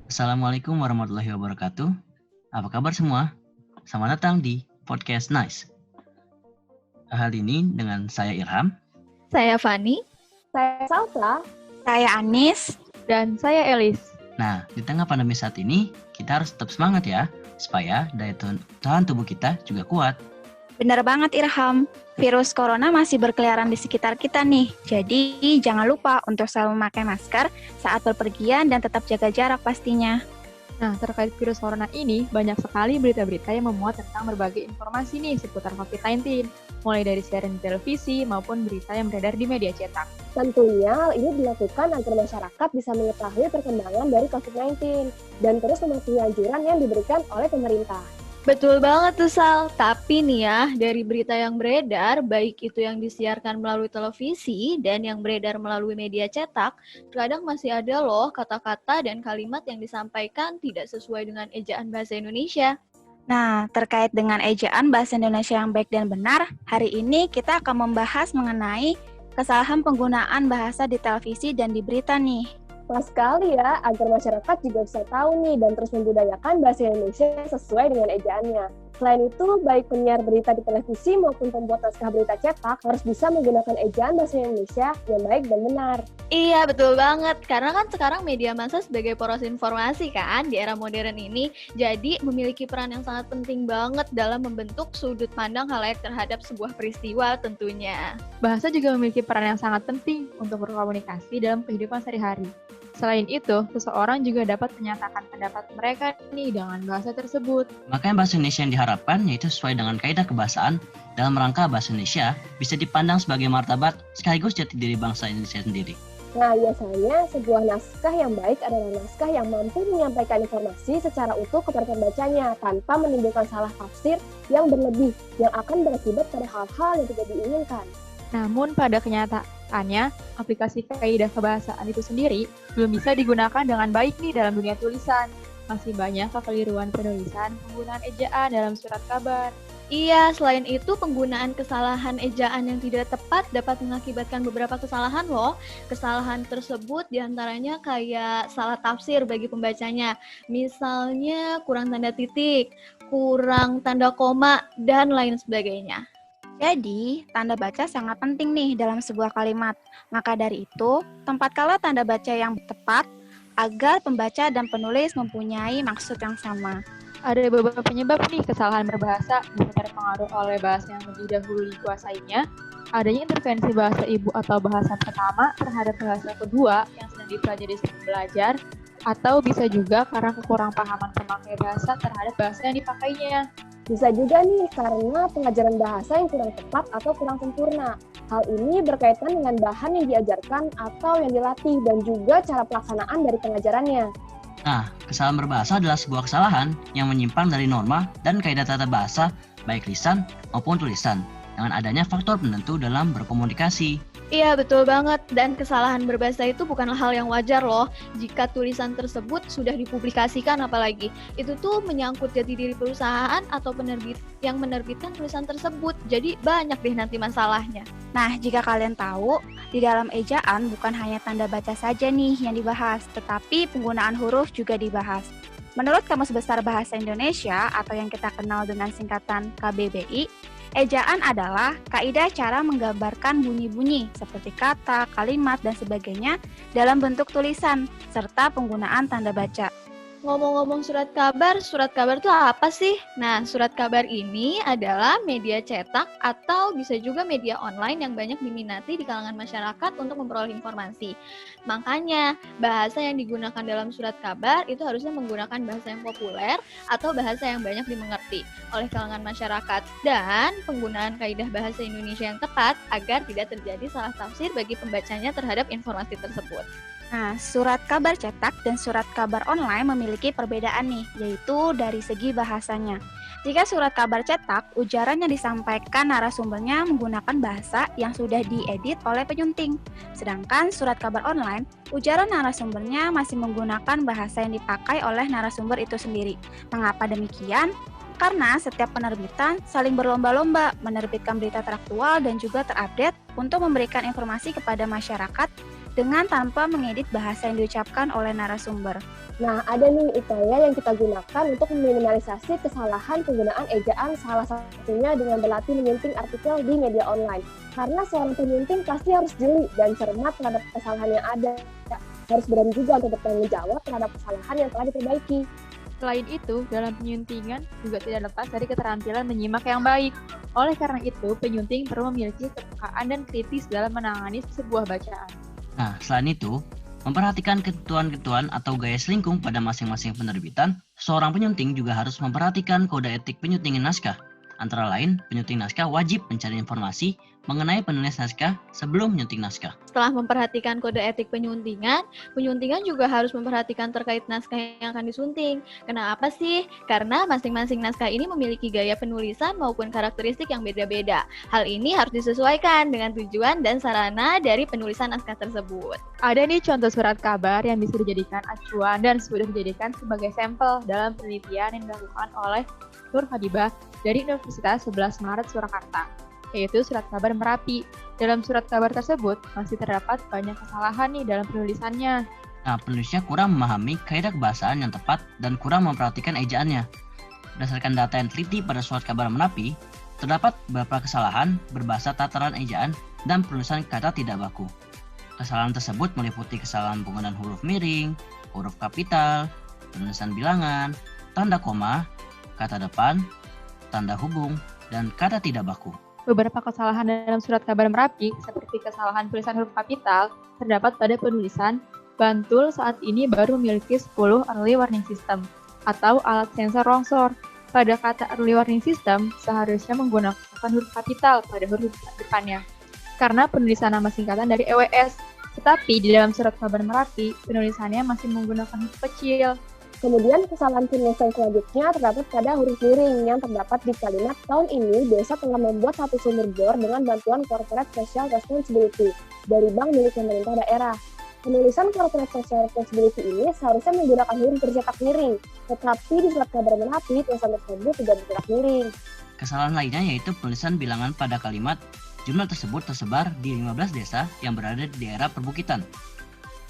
Assalamualaikum warahmatullahi wabarakatuh. Apa kabar semua? Selamat datang di Podcast Nice. Hari ini dengan saya Irham. Saya Fani. Saya Salsa. Saya Anis. Dan saya Elis. Nah, di tengah pandemi saat ini, kita harus tetap semangat ya, supaya daya tahan tubuh kita juga kuat. Benar banget Irham, virus corona masih berkeliaran di sekitar kita nih. Jadi jangan lupa untuk selalu memakai masker saat berpergian dan tetap jaga jarak pastinya. Nah, terkait virus corona ini, banyak sekali berita-berita yang memuat tentang berbagai informasi nih seputar COVID-19. Mulai dari siaran di televisi maupun berita yang beredar di media cetak. Tentunya hal ini dilakukan agar masyarakat bisa mengetahui perkembangan dari COVID-19 dan terus mematuhi anjuran yang diberikan oleh pemerintah. Betul banget tuh Sal, tapi nih ya, dari berita yang beredar, baik itu yang disiarkan melalui televisi dan yang beredar melalui media cetak, terkadang masih ada loh kata-kata dan kalimat yang disampaikan tidak sesuai dengan ejaan bahasa Indonesia. Nah, terkait dengan ejaan bahasa Indonesia yang baik dan benar, hari ini kita akan membahas mengenai kesalahan penggunaan bahasa di televisi dan di berita nih. Pas sekali ya, agar masyarakat juga bisa tahu nih dan terus membudayakan bahasa Indonesia sesuai dengan ejaannya. Selain itu, baik penyiar berita di televisi maupun pembuat naskah berita cetak harus bisa menggunakan ejaan bahasa Indonesia yang baik dan benar. Iya, betul banget. Karena kan sekarang media massa sebagai poros informasi kan di era modern ini, jadi memiliki peran yang sangat penting banget dalam membentuk sudut pandang khalayak terhadap sebuah peristiwa tentunya. Bahasa juga memiliki peran yang sangat penting untuk berkomunikasi dalam kehidupan sehari-hari. Selain itu, seseorang juga dapat menyatakan pendapat mereka nih dengan bahasa tersebut. Makanya bahasa Indonesia yang diharapkan yaitu sesuai dengan kaidah kebahasaan dalam rangka bahasa Indonesia bisa dipandang sebagai martabat sekaligus jati diri bangsa Indonesia sendiri. Nah, biasanya sebuah naskah yang baik adalah naskah yang mampu menyampaikan informasi secara utuh kepada pembacanya tanpa menimbulkan salah tafsir yang berlebih yang akan berakibat pada hal-hal yang tidak diinginkan. Namun pada kenyataannya, aplikasi kaidah kebahasaan itu sendiri belum bisa digunakan dengan baik nih dalam dunia tulisan. Masih banyak kekeliruan penulisan penggunaan ejaan dalam surat kabar. Iya, selain itu penggunaan kesalahan ejaan yang tidak tepat dapat mengakibatkan beberapa kesalahan loh. Kesalahan tersebut diantaranya kayak salah tafsir bagi pembacanya. Misalnya kurang tanda titik, kurang tanda koma, dan lain sebagainya. Jadi, tanda baca sangat penting nih dalam sebuah kalimat. Maka dari itu, tempatkanlah tanda baca yang tepat agar pembaca dan penulis mempunyai maksud yang sama. Ada beberapa penyebab nih kesalahan berbahasa bisa terpengaruh oleh bahasa yang lebih dahulu dikuasainya, adanya intervensi bahasa ibu atau bahasa pertama terhadap bahasa kedua yang sedang dipelajari sebelum belajar, atau bisa juga karena kekurangpahaman pemakai bahasa terhadap bahasa yang dipakainya. Bisa juga nih karena pengajaran bahasa yang kurang tepat atau kurang sempurna. Hal ini berkaitan dengan bahan yang diajarkan atau yang dilatih dan juga cara pelaksanaan dari pengajarannya. Nah, kesalahan berbahasa adalah sebuah kesalahan yang menyimpang dari norma dan kaidah tata bahasa baik lisan maupun tulisan dengan adanya faktor penentu dalam berkomunikasi. Iya, betul banget. Dan kesalahan berbahasa itu bukanlah hal yang wajar loh. Jika tulisan tersebut sudah dipublikasikan apalagi. Itu tuh menyangkut jati diri perusahaan atau penerbit yang menerbitkan tulisan tersebut. Jadi banyak deh nanti masalahnya. Nah, jika kalian tahu, di dalam ejaan bukan hanya tanda baca saja nih yang dibahas, tetapi penggunaan huruf juga dibahas. Menurut Kamus Besar Bahasa Indonesia atau yang kita kenal dengan singkatan KBBI, ejaan adalah kaidah cara menggambarkan bunyi-bunyi seperti kata, kalimat, dan sebagainya dalam bentuk tulisan, serta penggunaan tanda baca. Ngomong-ngomong surat kabar itu apa sih? Nah, surat kabar ini adalah media cetak atau bisa juga media online yang banyak diminati di kalangan masyarakat untuk memperoleh informasi. Makanya, bahasa yang digunakan dalam surat kabar itu harusnya menggunakan bahasa yang populer atau bahasa yang banyak dimengerti oleh kalangan masyarakat dan penggunaan kaidah bahasa Indonesia yang tepat agar tidak terjadi salah tafsir bagi pembacanya terhadap informasi tersebut. Nah, surat kabar cetak dan surat kabar online memiliki perbedaan nih, yaitu dari segi bahasanya. Jika surat kabar cetak, ujaran yang disampaikan narasumbernya menggunakan bahasa yang sudah diedit oleh penyunting. Sedangkan surat kabar online, ujaran narasumbernya masih menggunakan bahasa yang dipakai oleh narasumber itu sendiri. Mengapa demikian? Karena setiap penerbitan saling berlomba-lomba menerbitkan berita teraktual dan juga terupdate untuk memberikan informasi kepada masyarakat dengan tanpa mengedit bahasa yang diucapkan oleh narasumber. Nah, ada nih upaya yang kita gunakan untuk meminimalisasi kesalahan penggunaan ejaan, salah satunya dengan berlatih menyunting artikel di media online. Karena seorang penyunting pasti harus jeli dan cermat terhadap kesalahan yang ada. Harus berani juga untuk bertanggung jawab terhadap kesalahan yang telah diperbaiki. Selain itu, dalam penyuntingan juga tidak lepas dari keterampilan menyimak yang baik. Oleh karena itu, penyunting perlu memiliki kepekaan dan kritis dalam menangani sebuah bacaan. Nah, selain itu, memperhatikan ketentuan-ketentuan atau gaya selingkung pada masing-masing penerbitan, seorang penyunting juga harus memperhatikan kode etik penyuntingan naskah. Antara lain, penyunting naskah wajib mencari informasi mengenai penulis naskah sebelum menyunting naskah. Setelah memperhatikan kode etik penyuntingan juga harus memperhatikan terkait naskah yang akan disunting. Kenapa sih? Karena masing-masing naskah ini memiliki gaya penulisan maupun karakteristik yang beda-beda. Hal ini harus disesuaikan dengan tujuan dan sarana dari penulisan naskah tersebut. Ada nih contoh surat kabar yang bisa dijadikan acuan dan sudah dijadikan sebagai sampel dalam penelitian yang dilakukan oleh Nur Habibah dari Universitas 11 Maret Surakarta, yaitu surat kabar Merapi. Dalam surat kabar tersebut masih terdapat banyak kesalahan nih dalam penulisannya. Nah, penulisnya kurang memahami kaidah kebahasaan yang tepat dan kurang memperhatikan ejaannya. Berdasarkan data yang teliti pada surat kabar Merapi, terdapat beberapa kesalahan berbahasa tataran ejaan dan penulisan kata tidak baku. Kesalahan tersebut meliputi kesalahan penggunaan huruf miring, huruf kapital, penulisan bilangan, tanda koma, kata depan, tanda hubung, dan kata tidak baku. Beberapa kesalahan dalam surat kabar Merapi, seperti kesalahan tulisan huruf kapital, terdapat pada penulisan Bantul saat ini baru memiliki 10 early warning system atau alat sensor longsor. Pada kata early warning system, seharusnya menggunakan huruf kapital pada huruf depannya, karena penulisan nama singkatan dari EWS. Tetapi di dalam surat kabar Merapi, penulisannya masih menggunakan huruf kecil. Kemudian kesalahan penulisan selanjutnya terdapat pada huruf miring yang terdapat di kalimat tahun ini desa telah membuat satu sumur bor dengan bantuan Corporate Social Responsibility dari bank milik pemerintah daerah. Penulisan Corporate Social Responsibility ini seharusnya menggunakan huruf bercetak miring, tetapi di surat kabar Merapi tulisan tersebut tidak bercetak miring. Kesalahan lainnya yaitu penulisan bilangan pada kalimat jumlah tersebut tersebar di 15 desa yang berada di daerah perbukitan.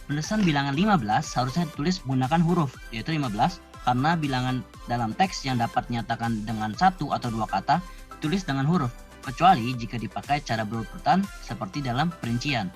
Penulisan bilangan 15 seharusnya ditulis menggunakan huruf, yaitu 15, karena bilangan dalam teks yang dapat dinyatakan dengan satu atau dua kata ditulis dengan huruf, kecuali jika dipakai cara berurutan seperti dalam perincian.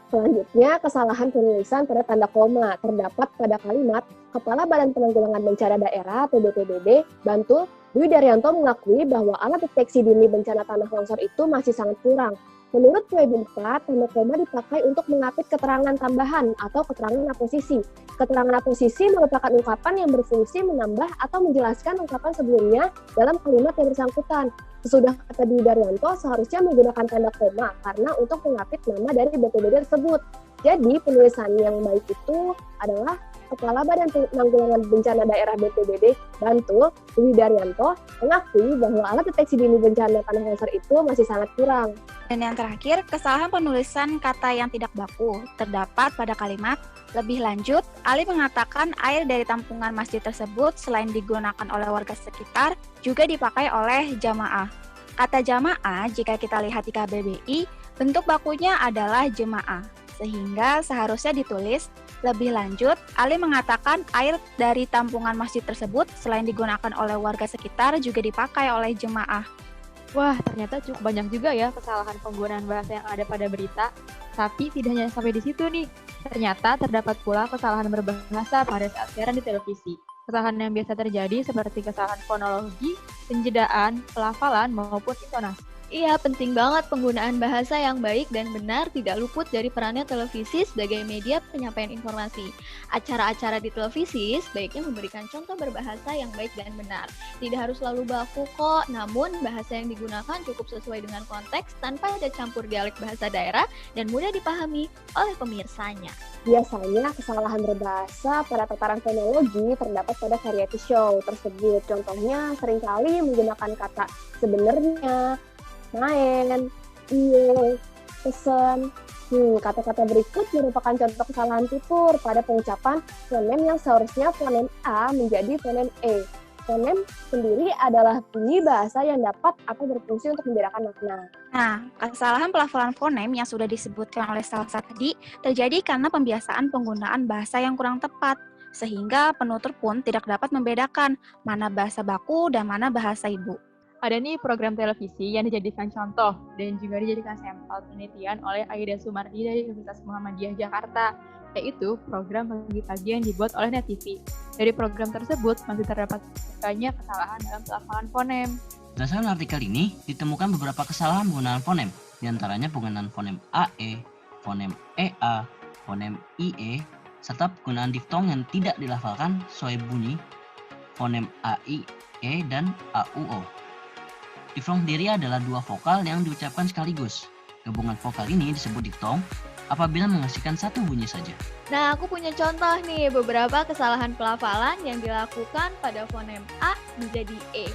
Selanjutnya, kesalahan penulisan pada tanda koma terdapat pada kalimat Kepala Badan Penanggulangan Bencana Daerah atau BPBD, Bantul, Dwi Daryanto mengakui bahwa alat deteksi dini bencana tanah longsor itu masih sangat kurang. Menurut Webinplat, tanda koma dipakai untuk mengapit keterangan tambahan atau keterangan aposisi. Keterangan aposisi merupakan ungkapan yang berfungsi menambah atau menjelaskan ungkapan sebelumnya dalam kalimat yang bersangkutan. Sesudah kata Dwi Daryanto seharusnya menggunakan tanda koma karena untuk mengapit nama dari BPBD tersebut. Jadi penulisan yang baik itu adalah Kepala Badan Penanggulangan Bencana Daerah BPBD Bantul, Dwi Daryanto, mengakui bahwa alat deteksi dini bencana tanah longsor itu masih sangat kurang. Dan yang terakhir, kesalahan penulisan kata yang tidak baku terdapat pada kalimat. Lebih lanjut, Ali mengatakan air dari tampungan masjid tersebut selain digunakan oleh warga sekitar, juga dipakai oleh jamaah. Kata jamaah, jika kita lihat di KBBI, bentuk bakunya adalah jemaah, sehingga seharusnya ditulis. Lebih lanjut, Ali mengatakan air dari tampungan masjid tersebut selain digunakan oleh warga sekitar juga dipakai oleh jemaah. Wah, ternyata cukup banyak juga ya kesalahan penggunaan bahasa yang ada pada berita. Tapi tidak hanya sampai di situ nih. Ternyata terdapat pula kesalahan berbahasa pada saat siaran di televisi. Kesalahan yang biasa terjadi seperti kesalahan fonologi, penjedaan, pelafalan, maupun intonasi. Iya, penting banget penggunaan bahasa yang baik dan benar tidak luput dari perannya televisi sebagai media penyampaian informasi. Acara-acara di televisi sebaiknya memberikan contoh berbahasa yang baik dan benar. Tidak harus selalu baku kok, namun bahasa yang digunakan cukup sesuai dengan konteks tanpa ada campur dialek bahasa daerah dan mudah dipahami oleh pemirsanya. Biasanya kesalahan berbahasa pada tataran fonologi terdapat pada variety show tersebut. Contohnya seringkali menggunakan kata sebenarnya, main, iya, pesen. Kata-kata berikut merupakan contoh kesalahan tutur pada pengucapan fonem yang seharusnya fonem A menjadi fonem E. Fonem sendiri adalah bunyi bahasa yang dapat atau berfungsi untuk membedakan makna. Nah, kesalahan pelafalan fonem yang sudah disebutkan oleh Salsa tadi terjadi karena pembiasaan penggunaan bahasa yang kurang tepat, sehingga penutur pun tidak dapat membedakan mana bahasa baku dan mana bahasa ibu. Ada nih program televisi yang dijadikan contoh dan juga dijadikan sampel penelitian oleh Aida Sumardi dari Universitas Muhammadiyah Jakarta, yaitu program pagi-pagi yang dibuat oleh Net TV. Dari program tersebut masih terdapat banyak kesalahan dalam pelafalan fonem. Berdasarkan artikel ini, ditemukan beberapa kesalahan penggunaan fonem, diantaranya penggunaan fonem AE, fonem EA, fonem IE, serta penggunaan diftong yang tidak dilafalkan sesuai bunyi, fonem AIE dan AUO. Diftong sendiri adalah dua vokal yang diucapkan sekaligus. Gabungan vokal ini disebut diftong apabila menghasilkan satu bunyi saja. Nah, aku punya contoh nih beberapa kesalahan pelafalan yang dilakukan pada fonem A menjadi E.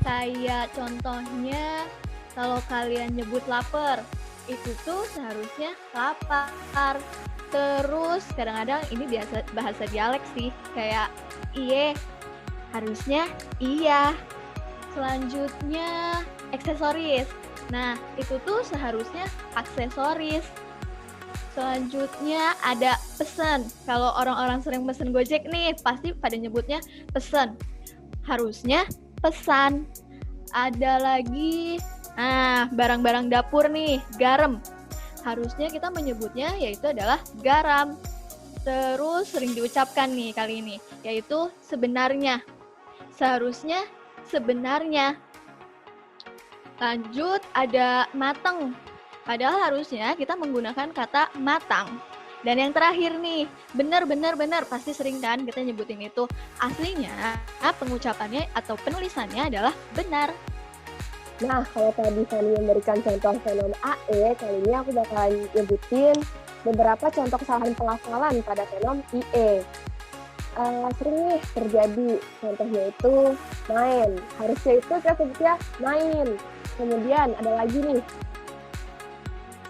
Kayak contohnya kalau kalian nyebut lapar, itu tuh seharusnya lapar. Terus kadang-kadang ini biasa bahasa dialek sih, kayak iye, harusnya iya. Selanjutnya aksesoris. Nah, itu tuh seharusnya aksesoris. Selanjutnya ada pesan. Kalau orang-orang sering pesen Gojek nih, pasti pada nyebutnya pesan. Harusnya pesan. Ada lagi, barang-barang dapur nih, garam. Harusnya kita menyebutnya yaitu adalah garam. Terus sering diucapkan nih kali ini, yaitu sebenarnya. Seharusnya sebenarnya. Lanjut ada matang. Padahal harusnya kita menggunakan kata matang. Dan yang terakhir nih, benar, pasti sering kan kita nyebutin itu. Aslinya pengucapannya atau penulisannya adalah benar. Nah, kalau tadi Fanny memberikan contoh fonem AE, kali ini aku bakalan nyebutin beberapa contoh kesalahan pelafalan pada fonem IE. Sering nih terjadi, contohnya itu main. Harusnya itu kita sebutnya main. Kemudian ada lagi nih,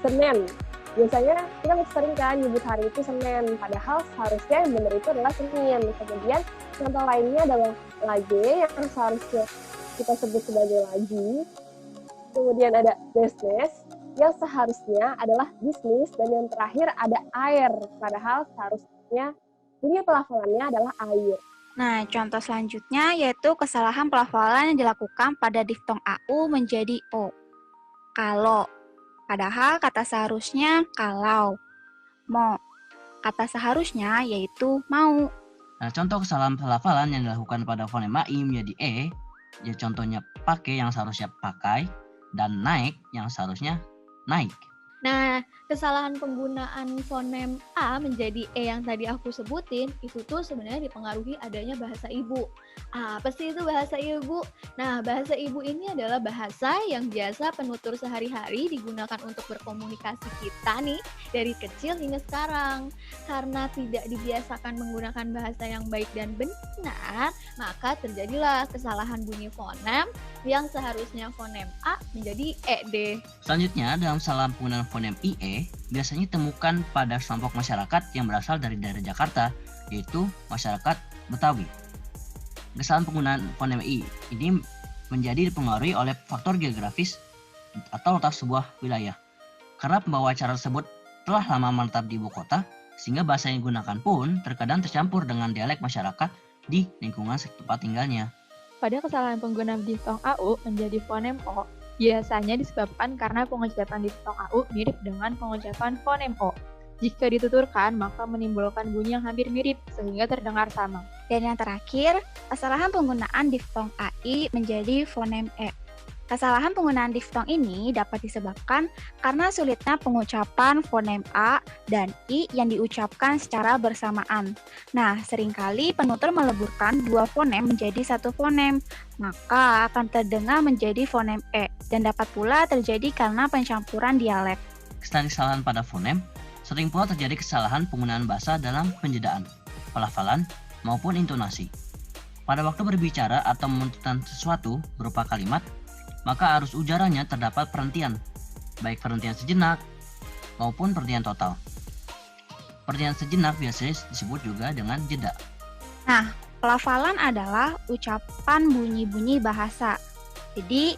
Senin. Biasanya kita sering kan nyebut hari itu Senin, padahal seharusnya yang benar itu adalah Senin. Kemudian contoh lainnya adalah lagi yang seharusnya kita sebut sebagai lagi. Kemudian ada business yang seharusnya adalah bisnis, dan yang terakhir ada air, padahal seharusnya bunyi pelafalannya adalah air. Nah, contoh selanjutnya yaitu kesalahan pelafalan yang dilakukan pada diftong AU menjadi O. Kalau, padahal kata seharusnya kalau. Mau, kata seharusnya yaitu mau. Nah, contoh kesalahan pelafalan yang dilakukan pada fonem AI menjadi E, ya contohnya pakai yang seharusnya pakai, dan naik yang seharusnya naik. Nah, kesalahan penggunaan fonem A menjadi E yang tadi aku sebutin, itu tuh sebenarnya dipengaruhi adanya bahasa ibu. Apa sih itu bahasa ibu? Nah, bahasa ibu ini adalah bahasa yang biasa penutur sehari-hari digunakan untuk berkomunikasi kita nih, dari kecil hingga sekarang. Karena tidak dibiasakan menggunakan bahasa yang baik dan benar, maka terjadilah kesalahan bunyi fonem yang seharusnya fonem A menjadi ED. Selanjutnya, dalam kesalahan penggunaan fonem IE, biasanya ditemukan pada kelompok masyarakat yang berasal dari daerah Jakarta, yaitu masyarakat Betawi. Kesalahan penggunaan fonem I ini menjadi dipengaruhi oleh faktor geografis atau letak sebuah wilayah. Karena pembawa acara tersebut telah lama menetap di ibu kota, sehingga bahasa yang digunakan pun terkadang tercampur dengan dialek masyarakat di lingkungan tempat tinggalnya. Pada kesalahan pengguna diftong AU menjadi fonem O, biasanya disebabkan karena pengucapan diftong AU mirip dengan pengucapan fonem O. Jika dituturkan, maka menimbulkan bunyi yang hampir mirip, sehingga terdengar sama. Dan yang terakhir, kesalahan penggunaan diftong AI menjadi fonem E. Kesalahan penggunaan diftong ini dapat disebabkan karena sulitnya pengucapan fonem A dan I yang diucapkan secara bersamaan. Nah, seringkali penutur meleburkan dua fonem menjadi satu fonem, maka akan terdengar menjadi fonem E, dan dapat pula terjadi karena pencampuran dialek. Kesalahan pada fonem, sering pula terjadi kesalahan penggunaan bahasa dalam penjedaan, pelafalan, maupun intonasi. Pada waktu berbicara atau menuturkan sesuatu berupa kalimat, maka arus ujaranya terdapat perhentian, baik perhentian sejenak maupun perhentian total. Perhentian sejenak biasanya disebut juga dengan jeda. Nah, Pelafalan adalah ucapan bunyi-bunyi bahasa. Jadi,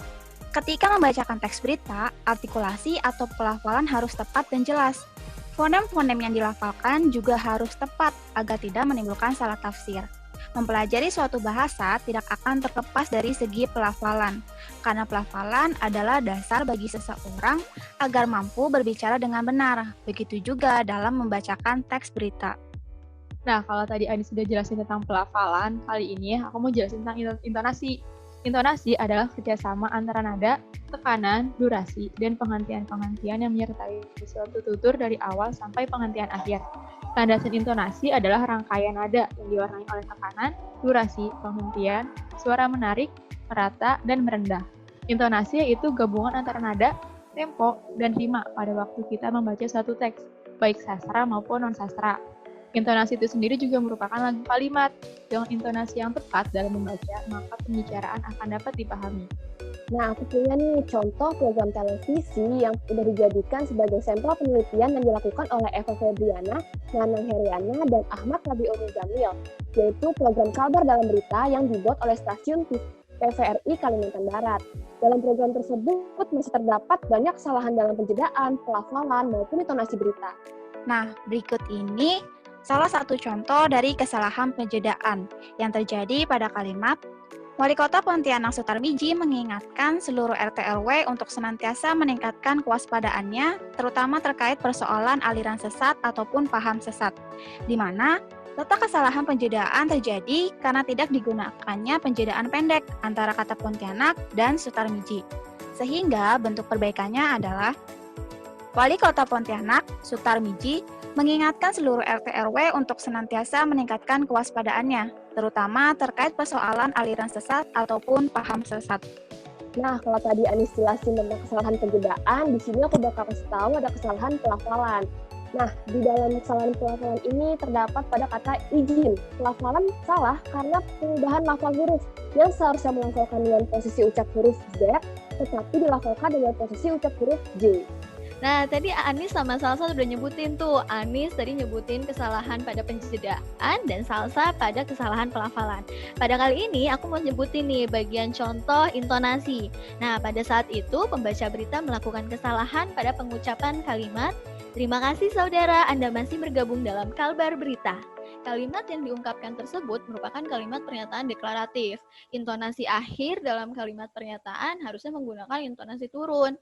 ketika membacakan teks berita, artikulasi atau pelafalan harus tepat dan jelas. Fonem-fonem yang dilafalkan juga harus tepat agar tidak menimbulkan salah tafsir. Mempelajari suatu bahasa tidak akan terlepas dari segi pelafalan, karena pelafalan adalah dasar bagi seseorang agar mampu berbicara dengan benar. Begitu juga dalam membacakan teks berita. Nah, kalau tadi Ani sudah jelasin tentang pelafalan, kali ini aku mau jelasin tentang intonasi. Intonasi adalah kerjasama antara nada, tekanan, durasi, dan penghentian-penghentian yang menyertai suatu tutur dari awal sampai penghentian akhir. Landasan intonasi adalah rangkaian nada yang diwarnai oleh tekanan, durasi, penghentian, suara menarik, merata, dan merendah. Intonasi yaitu gabungan antara nada, tempo, dan rima pada waktu kita membaca suatu teks, baik sastra maupun non-sastra. Intonasi itu sendiri juga merupakan lagu kalimat. Dengan intonasi yang tepat dalam membaca, maka pembicaraan akan dapat dipahami. Nah, aku punya nih contoh program televisi yang sudah dijadikan sebagai sampel penelitian yang dilakukan oleh Eva Febriana, Nanang Heriana, dan Ahmad Rabiul Muzamil, yaitu program kabar dalam berita yang dibuat oleh stasiun TVRI Kalimantan Barat. Dalam program tersebut masih terdapat banyak kesalahan dalam penjedaan, pelafalan, maupun intonasi berita. Nah, berikut ini salah satu contoh dari kesalahan penjedaan yang terjadi pada kalimat Wali Kota Pontianak Sutarmiji mengingatkan seluruh RT RW untuk senantiasa meningkatkan kewaspadaannya, terutama terkait persoalan aliran sesat ataupun paham sesat, di mana letak kesalahan penjedaan terjadi karena tidak digunakannya penjedaan pendek antara kata Pontianak dan Sutarmiji. Sehingga bentuk perbaikannya adalah Wali Kota Pontianak Sutarmiji mengingatkan seluruh RT RW untuk senantiasa meningkatkan kewaspadaannya, terutama terkait persoalan aliran sesat ataupun paham sesat. Nah, kalau tadi Anis jelasin tentang kesalahan penjedaan, di sini aku bakal kasih tahu ada kesalahan pelafalan. Nah, di dalam kesalahan pelafalan ini terdapat pada kata izin. Pelafalan salah karena pengubahan lafal huruf yang seharusnya melafalkan dengan posisi ucap huruf Z, tetapi dilafalkan dengan posisi ucap huruf J. Nah, tadi Anis sama Salsa udah nyebutin tuh. Anis tadi nyebutin kesalahan pada penjedaan dan Salsa pada kesalahan pelafalan. Pada kali ini aku mau nyebutin nih bagian contoh intonasi. Nah, pada saat itu pembaca berita melakukan kesalahan pada pengucapan kalimat "Terima kasih saudara, Anda masih bergabung dalam Kalbar Berita". Kalimat yang diungkapkan tersebut merupakan kalimat pernyataan deklaratif. Intonasi akhir dalam kalimat pernyataan harusnya menggunakan intonasi turun.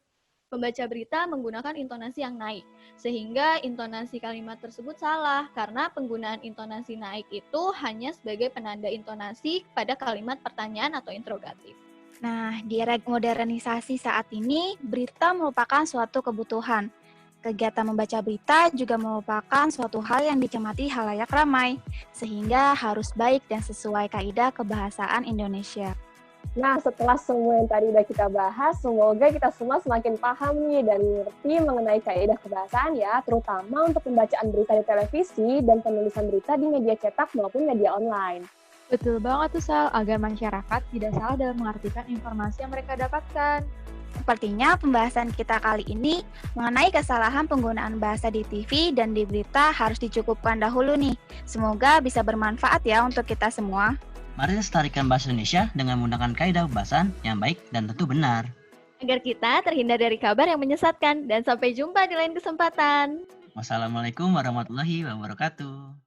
Pembaca berita menggunakan intonasi yang naik, sehingga intonasi kalimat tersebut salah karena penggunaan intonasi naik itu hanya sebagai penanda intonasi pada kalimat pertanyaan atau interrogatif. Nah, di era modernisasi saat ini, berita merupakan suatu kebutuhan. Kegiatan membaca berita juga merupakan suatu hal yang dicermati halayak ramai, sehingga harus baik dan sesuai kaidah kebahasaan Indonesia. Nah, setelah semua yang tadi udah kita bahas, semoga kita semua semakin paham nih dan ngerti mengenai kaidah kebahasaan ya, terutama untuk pembacaan berita di televisi dan penulisan berita di media cetak maupun media online. Betul banget tuh Sal, agar masyarakat tidak salah dalam mengartikan informasi yang mereka dapatkan. Sepertinya pembahasan kita kali ini mengenai kesalahan penggunaan bahasa di TV dan di berita harus dicukupkan dahulu nih. Semoga bisa bermanfaat ya untuk kita semua. Mari lestarikan bahasa Indonesia dengan menggunakan kaidah pembahasan yang baik dan tentu benar. Agar kita terhindar dari kabar yang menyesatkan dan sampai jumpa di lain kesempatan. Wassalamualaikum warahmatullahi wabarakatuh.